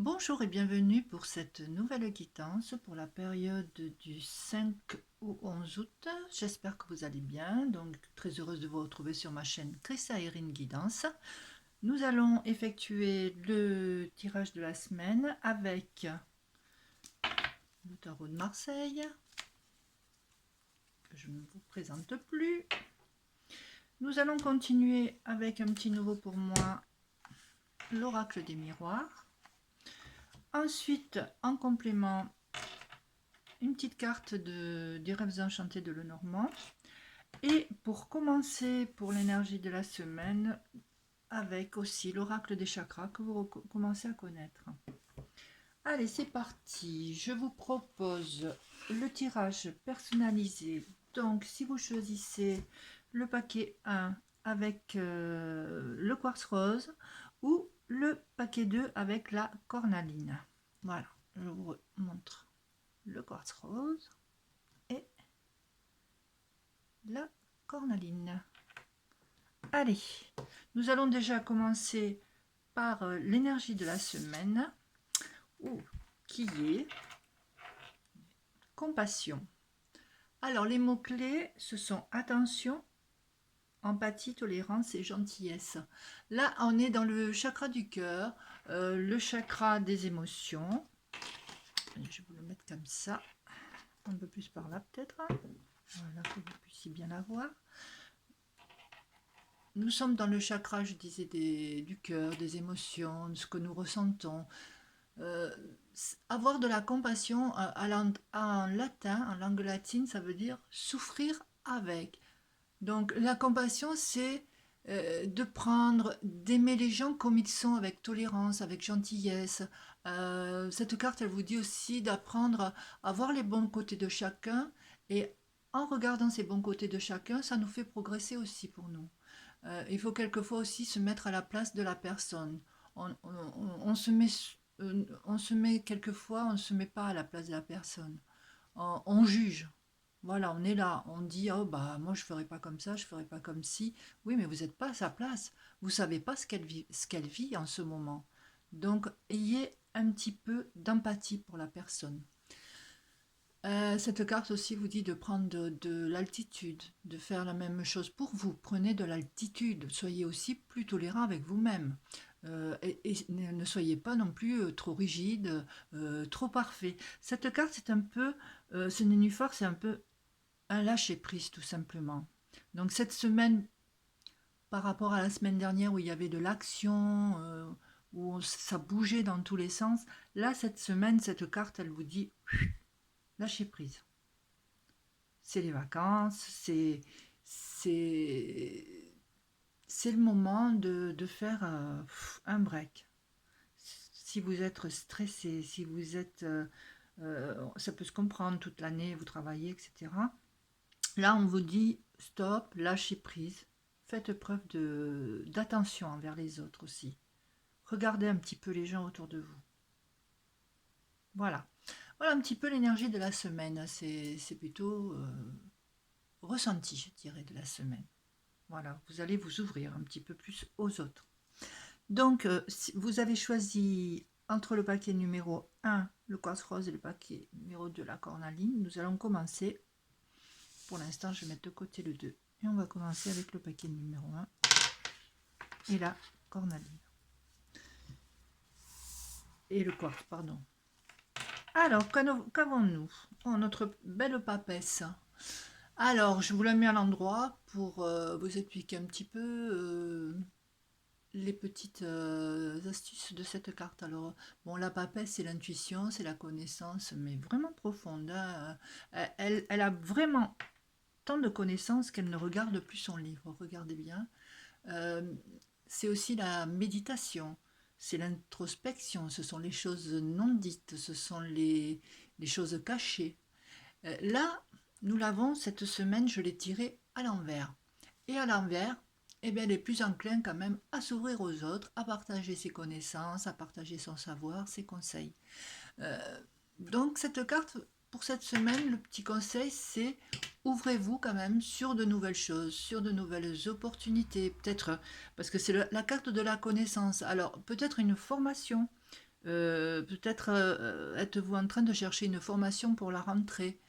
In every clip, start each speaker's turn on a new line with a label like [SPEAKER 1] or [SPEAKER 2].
[SPEAKER 1] Bonjour et bienvenue pour cette nouvelle guidance pour la période du 5 au 11 août. J'espère que vous allez bien. Donc, très heureuse de vous retrouver sur ma chaîne Chrissa Erin Guidance. Nous allons effectuer le tirage de la semaine avec le tarot de Marseille, que je ne vous présente plus. Nous allons continuer avec un petit nouveau pour moi, l'oracle des miroirs. Ensuite, en complément, une petite carte des rêves enchantés de Lenormand. Et pour commencer, pour l'énergie de la semaine, avec aussi l'oracle des chakras que vous commencez à connaître. Allez, c'est parti. Je vous propose le tirage personnalisé. Donc, si vous choisissez le paquet 1 avec le quartz rose ou le paquet 2 avec la cornaline. Voilà, je vous montre le quartz rose et la cornaline. Allez, nous allons déjà commencer par l'énergie de la semaine, qui est compassion. Alors, les mots-clés, ce sont attention, empathie, tolérance et gentillesse. Là, on est dans le chakra du cœur, le chakra des émotions. Je vais vous le mettre comme ça, un peu plus par là peut-être. Voilà, que vous puissiez bien la voir. Nous sommes dans le chakra, je disais, du cœur, des émotions, de ce que nous ressentons. Avoir de la compassion en latin, en langue latine, ça veut dire souffrir avec. Donc la compassion, c'est de prendre, d'aimer les gens comme ils sont, avec tolérance, avec gentillesse. Cette carte, elle vous dit aussi d'apprendre à voir les bons côtés de chacun, et en regardant ces bons côtés de chacun, ça nous fait progresser aussi pour nous. Il faut quelquefois aussi se mettre à la place de la personne. On on se met quelquefois, on ne se met pas à la place de la personne. On juge. Voilà, on est là, on dit oh bah moi je ferai pas comme ça, je ferai pas comme si. Oui, mais vous n'êtes pas à sa place. Vous savez pas ce qu'elle vit en ce moment. Donc ayez un petit peu d'empathie pour la personne. Cette carte aussi vous dit de prendre de l'altitude, de faire la même chose pour vous. Prenez de l'altitude, soyez aussi plus tolérant avec vous-même. Et ne soyez pas non plus trop rigide, trop parfait. Cette carte, c'est un peu, ce nénuphar, c'est un peu un lâcher-prise tout simplement. Donc cette semaine, par rapport à la semaine dernière où il y avait de l'action, où ça bougeait dans tous les sens, là, cette semaine, cette carte, elle vous dit lâcher prise. C'est les vacances, c'est le moment de faire un break. Si vous êtes stressé, si vous êtes... ça peut se comprendre toute l'année, vous travaillez, etc. Là, on vous dit stop, lâchez prise. Faites preuve d'attention envers les autres aussi. Regardez un petit peu les gens autour de vous. Voilà. Voilà un petit peu l'énergie de la semaine. C'est plutôt ressenti, je dirais, de la semaine. Voilà, vous allez vous ouvrir un petit peu plus aux autres. Donc, si vous avez choisi entre le paquet numéro 1, le quartz rose, et le paquet numéro 2, la cornaline. Nous allons commencer. Pour l'instant, je vais mettre de côté le 2. Et on va commencer avec le paquet numéro 1 et la cornaline. Et le quartz, pardon. Alors, qu'avons-nous? Oh, notre belle papesse. Alors, je vous la mets à l'endroit pour vous expliquer un petit peu les petites astuces de cette carte. Alors, bon, la papesse, c'est l'intuition, c'est la connaissance, mais vraiment profonde, hein. Elle a vraiment tant de connaissances qu'elle ne regarde plus son livre. Regardez bien. Euh, c'est aussi la méditation, c'est l'introspection, ce sont les choses non dites, ce sont les choses cachées. Là, nous l'avons cette semaine, je l'ai tiré à l'envers. Et à l'envers, eh bien, elle est plus enclin quand même à s'ouvrir aux autres, à partager ses connaissances, à partager son savoir, ses conseils. Donc cette carte, pour cette semaine, le petit conseil, c'est ouvrez-vous quand même sur de nouvelles choses, sur de nouvelles opportunités, peut-être, parce que c'est la carte de la connaissance. Alors, peut-être une formation, Peut-être êtes-vous en train de chercher une formation pour la rentrée.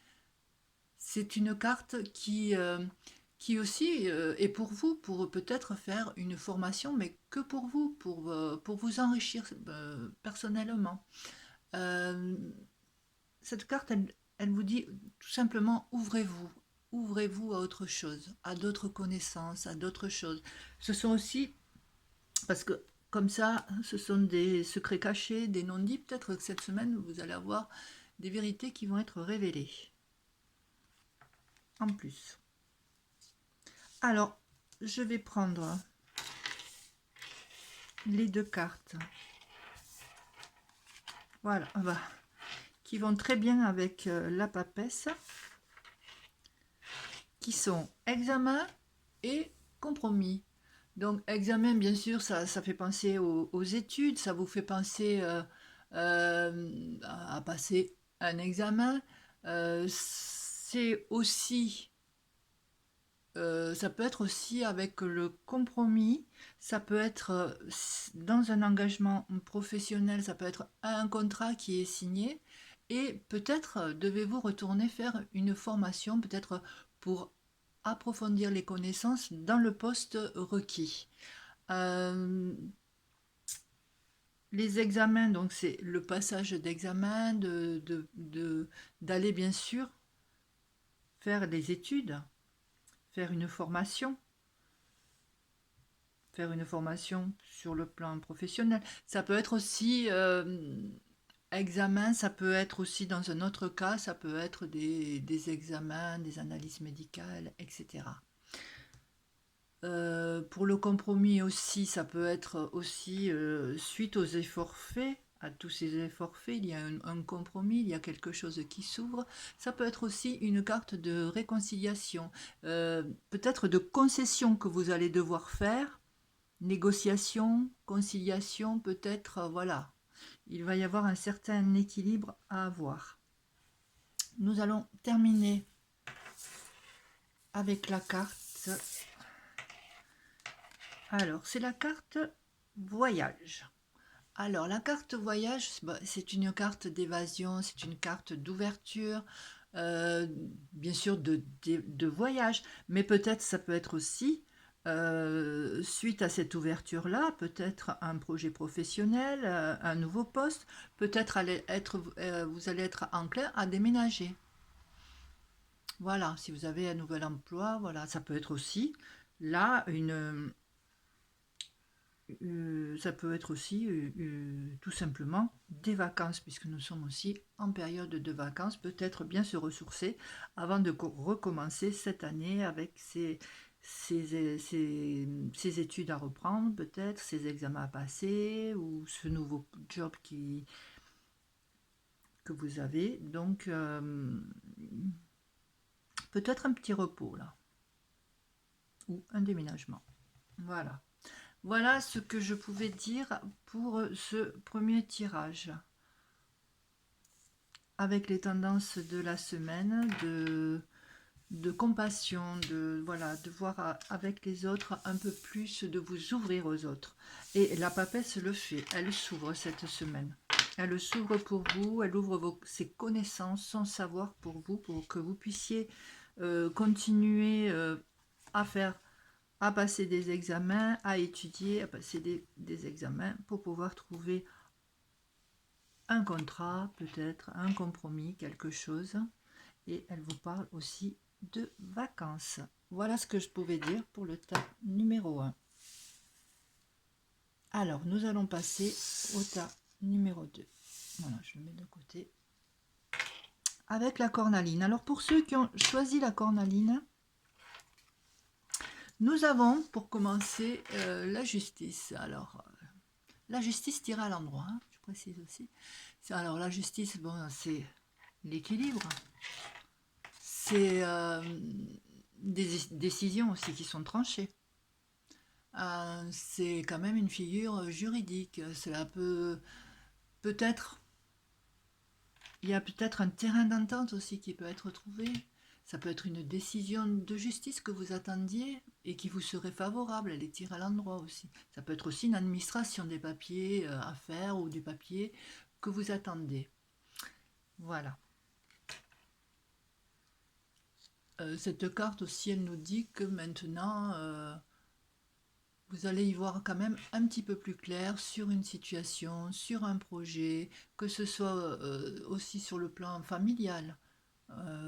[SPEAKER 1] C'est une carte qui aussi est pour vous, pour peut-être faire une formation, mais que pour vous enrichir personnellement. Euh, cette carte, elle vous dit tout simplement ouvrez-vous. Ouvrez-vous à autre chose, à d'autres connaissances, à d'autres choses. Ce sont aussi, parce que comme ça, ce sont des secrets cachés, des non-dits. Peut-être que cette semaine, vous allez avoir des vérités qui vont être révélées. En plus. Alors, je vais prendre les deux cartes. Voilà, qui vont très bien avec la papesse, qui sont examen et compromis. Donc, examen, bien sûr, ça fait penser aux études, ça vous fait penser à passer un examen. C'est aussi ça peut être aussi avec le compromis, ça peut être dans un engagement professionnel, ça peut être un contrat qui est signé, et peut-être devez-vous retourner faire une formation, peut-être pour approfondir les connaissances dans le poste requis. Euh, les examens, donc c'est le passage d'examen, d'aller bien sûr faire des études, faire une formation sur le plan professionnel. Ça peut être aussi examen, ça peut être aussi dans un autre cas, ça peut être des examens, des analyses médicales, etc. Pour le compromis aussi, ça peut être aussi suite aux efforts faits. À tous ces efforts faits, il y a un compromis, il y a quelque chose qui s'ouvre. Ça peut être aussi une carte de réconciliation, peut-être de concession que vous allez devoir faire, négociation, conciliation, peut-être, voilà. Il va y avoir un certain équilibre à avoir. Nous allons terminer avec la carte. Alors, c'est la carte voyage. Alors, la carte voyage, c'est une carte d'évasion, c'est une carte d'ouverture, bien sûr de voyage, mais peut-être ça peut être aussi, suite à cette ouverture-là, peut-être un projet professionnel, un nouveau poste, peut-être vous allez être enclin à déménager. Voilà, si vous avez un nouvel emploi, voilà, ça peut être aussi là ça peut être aussi tout simplement des vacances, puisque nous sommes aussi en période de vacances, peut-être bien se ressourcer avant de recommencer cette année avec ses études à reprendre, peut-être ses examens à passer ou ce nouveau job que vous avez. Donc peut-être un petit repos là, ou un déménagement. Voilà. Voilà ce que je pouvais dire pour ce premier tirage. Avec les tendances de la semaine, de compassion, voilà, de voir avec les autres un peu plus, de vous ouvrir aux autres. Et la papesse le fait, elle s'ouvre cette semaine. Elle s'ouvre pour vous, elle ouvre ses connaissances, son savoir pour vous, pour que vous puissiez continuer à passer des examens, à étudier, à passer des examens pour pouvoir trouver un contrat, peut-être un compromis, quelque chose. Et elle vous parle aussi de vacances. Voilà ce que je pouvais dire pour le tas numéro 1. Alors, nous allons passer au tas numéro 2. Voilà, je le mets de côté. Avec la cornaline. Alors, pour ceux qui ont choisi la cornaline, nous avons, pour commencer, la justice. Alors, la justice tire à l'endroit, hein, je précise aussi. Alors, la justice, bon, c'est l'équilibre. C'est des décisions aussi qui sont tranchées. C'est quand même une figure juridique. Cela peut-être, il y a peut-être un terrain d'entente aussi qui peut être trouvé. Ça peut être une décision de justice que vous attendiez et qui vous serait favorable, elle est tirée à l'endroit aussi. Ça peut être aussi une administration des papiers à faire ou des papiers que vous attendez. Voilà. Cette carte aussi, elle nous dit que maintenant, vous allez y voir quand même un petit peu plus clair sur une situation, sur un projet, que ce soit aussi sur le plan familial.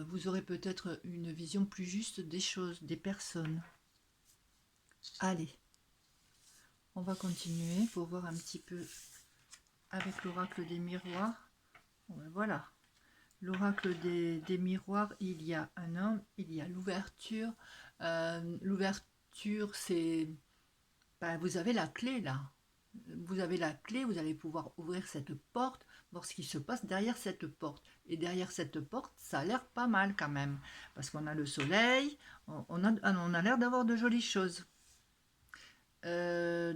[SPEAKER 1] Vous aurez peut-être une vision plus juste des choses, des personnes. Allez, on va continuer pour voir un petit peu avec l'oracle des miroirs. Voilà, l'oracle des miroirs, il y a un homme, il y a l'ouverture. L'ouverture, c'est... Ben, vous avez la clé là. Vous avez la clé, vous allez pouvoir ouvrir cette porte, voir ce qui se passe derrière cette porte. Et derrière cette porte, ça a l'air pas mal quand même. Parce qu'on a le soleil, on a l'air d'avoir de jolies choses. Ce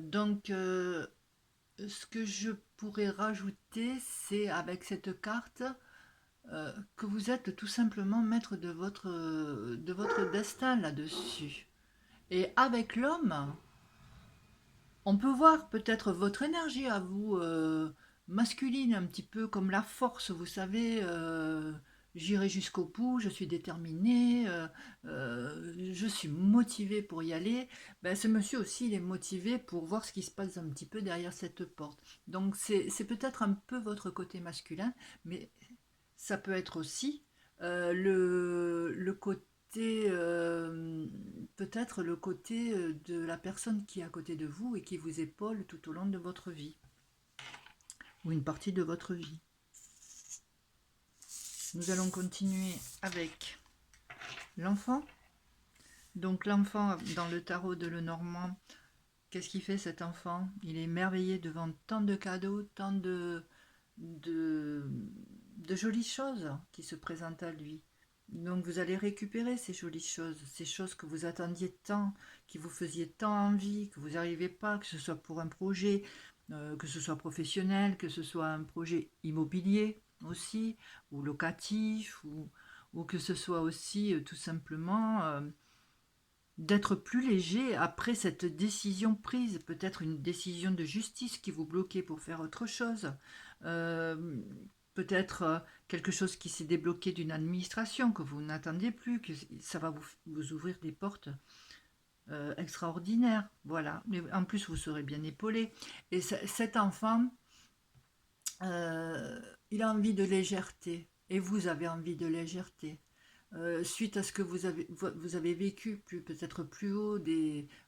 [SPEAKER 1] que je pourrais rajouter, c'est avec cette carte que vous êtes tout simplement maître de votre destin là-dessus. Et avec l'homme, on peut voir peut-être votre énergie à vous, masculine, un petit peu comme la force, vous savez, j'irai jusqu'au bout, je suis déterminée, je suis motivée pour y aller. Ben, ce monsieur aussi, il est motivé pour voir ce qui se passe un petit peu derrière cette porte. Donc c'est peut-être un peu votre côté masculin, mais ça peut être aussi le côté, peut-être le côté de la personne qui est à côté de vous et qui vous épaule tout au long de votre vie, ou une partie de votre vie. Nous allons continuer avec l'enfant. Donc l'enfant, dans le tarot de Lenormand, qu'est-ce qu'il fait cet enfant? Il est émerveillé devant tant de cadeaux, tant de, de jolies choses qui se présentent à lui. Donc vous allez récupérer ces jolies choses, ces choses que vous attendiez tant, qui vous faisiez tant envie, que vous n'arrivez pas, que ce soit pour un projet, que ce soit professionnel, que ce soit un projet immobilier aussi, ou locatif, ou que ce soit aussi tout simplement d'être plus léger après cette décision prise, peut-être une décision de justice qui vous bloquait pour faire autre chose, euh, peut-être quelque chose qui s'est débloqué d'une administration que vous n'attendiez plus, que ça va vous ouvrir des portes extraordinaires, voilà. Mais en plus, vous serez bien épaulé. Et cet enfant, il a envie de légèreté, et vous avez envie de légèreté. Suite à ce que vous avez vécu peut-être plus haut,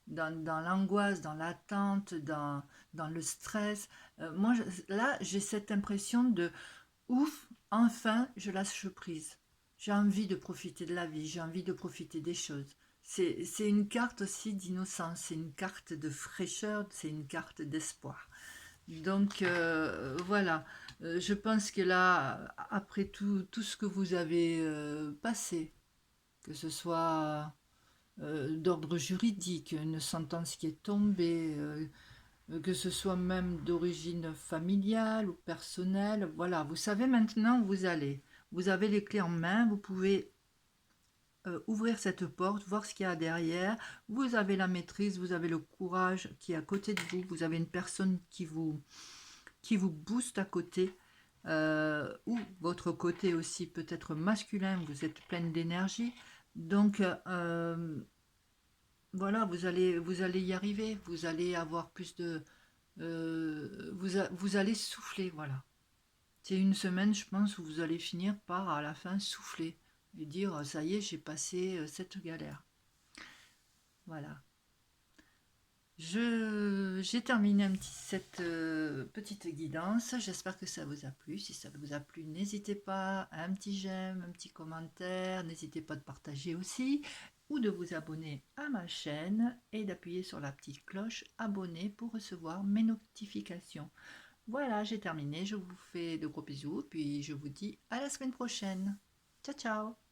[SPEAKER 1] dans l'angoisse, dans l'attente, dans le stress. Moi, là, j'ai cette impression de ouf, enfin, je lâche prise. J'ai envie de profiter de la vie, j'ai envie de profiter des choses. C'est une carte aussi d'innocence, c'est une carte de fraîcheur, c'est une carte d'espoir. Donc voilà. Je pense que là, après tout ce que vous avez passé, que ce soit d'ordre juridique, une sentence qui est tombée, que ce soit même d'origine familiale ou personnelle, voilà, vous savez maintenant où vous allez. Vous avez les clés en main, vous pouvez ouvrir cette porte, voir ce qu'il y a derrière. Vous avez la maîtrise, vous avez le courage qui est à côté de vous, vous avez une personne qui vous booste à côté, ou votre côté aussi peut-être masculin, vous êtes pleine d'énergie. Donc voilà, vous allez y arriver, vous allez avoir plus de... vous allez souffler, voilà. C'est une semaine, je pense, où vous allez finir par, à la fin, souffler et dire, ça y est, j'ai passé cette galère. Voilà. J'ai terminé cette petite guidance. J'espère que ça vous a plu. Si ça vous a plu, n'hésitez pas à un petit j'aime, un petit commentaire. N'hésitez pas de partager aussi ou de vous abonner à ma chaîne et d'appuyer sur la petite cloche abonner pour recevoir mes notifications. Voilà, j'ai terminé. Je vous fais de gros bisous. Puis je vous dis à la semaine prochaine. Ciao, ciao!